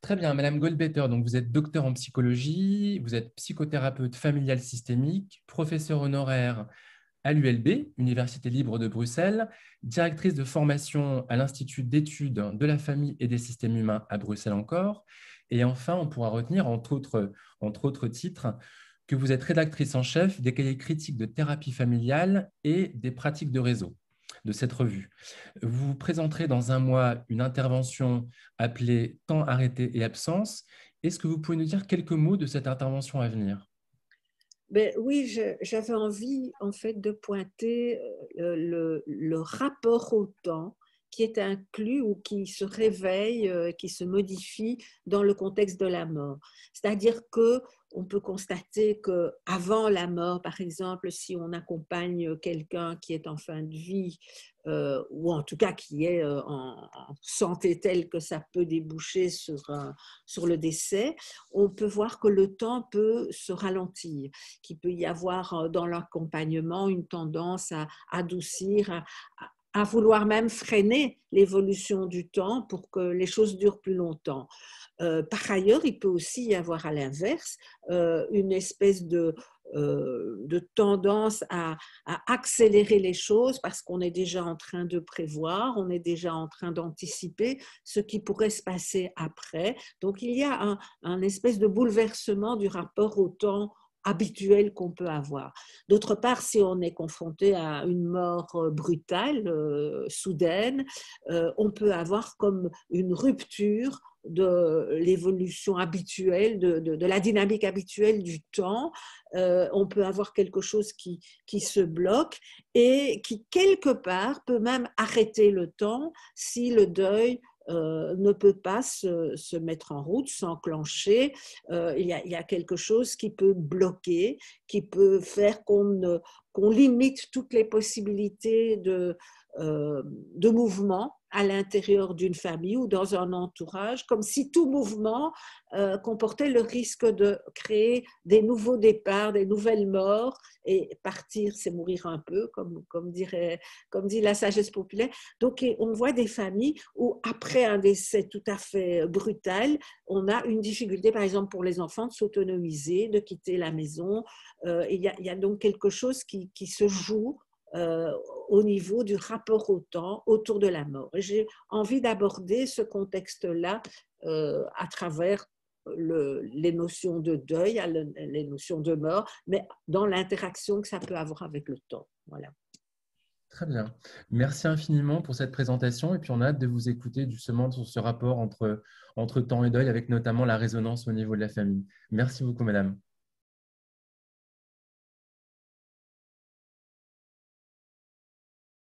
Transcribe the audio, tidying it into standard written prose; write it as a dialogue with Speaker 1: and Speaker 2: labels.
Speaker 1: Très bien, Madame Goldbetter, donc vous êtes docteur en psychologie, vous êtes psychothérapeute familial systémique, professeur honoraire à l'ULB, Université libre de Bruxelles, directrice de formation à l'Institut d'études de la famille et des systèmes humains à Bruxelles encore. Et enfin, on pourra retenir, entre autres titres, que vous êtes rédactrice en chef des cahiers critiques de thérapie familiale et des pratiques de réseau de cette revue. Vous vous présenterez dans un mois une intervention appelée Temps arrêté et absence. Est-ce que vous pouvez nous dire quelques mots de cette intervention à venir?
Speaker 2: Ben, oui, j'avais envie en fait de pointer le rapport au temps qui est inclus ou qui se réveille, qui se modifie dans le contexte de la mort. C'est-à-dire que on peut constater que avant la mort, par exemple, si on accompagne quelqu'un qui est en fin de vie, ou en tout cas qui est en santé telle que ça peut déboucher sur le décès, on peut voir que le temps peut se ralentir, qu'il peut y avoir dans l'accompagnement une tendance à adoucir, à vouloir même freiner l'évolution du temps pour que les choses durent plus longtemps. Par ailleurs, il peut aussi y avoir à l'inverse une espèce de tendance à accélérer les choses parce qu'on est déjà en train de prévoir, on est déjà en train d'anticiper ce qui pourrait se passer après. Donc il y a un espèce de bouleversement du rapport au temps habituel qu'on peut avoir. D'autre part, si on est confronté à une mort brutale, soudaine, on peut avoir comme une rupture de l'évolution habituelle, de la dynamique habituelle du temps. On peut avoir quelque chose qui se bloque et qui, quelque part, peut même arrêter le temps si le deuil ne peut pas se mettre en route, s'enclencher. Il y a quelque chose qui peut bloquer, qui peut faire qu'on limite toutes les possibilités de mouvement à l'intérieur d'une famille ou dans un entourage, comme si tout mouvement comportait le risque de créer des nouveaux départs, des nouvelles morts, et partir, c'est mourir un peu, comme dit la sagesse populaire. Donc, on voit des familles où, après un décès tout à fait brutal, on a une difficulté, par exemple, pour les enfants de s'autonomiser, de quitter la maison. Il y a donc quelque chose qui se joue euh, au niveau du rapport au temps autour de la mort. Et j'ai envie d'aborder ce contexte-là à travers les notions de deuil, les notions de mort, mais dans l'interaction que ça peut avoir avec le temps. Voilà.
Speaker 1: Très bien. Merci infiniment pour cette présentation et puis on a hâte de vous écouter justement sur ce rapport entre temps et deuil avec notamment la résonance au niveau de la famille. Merci beaucoup, madame.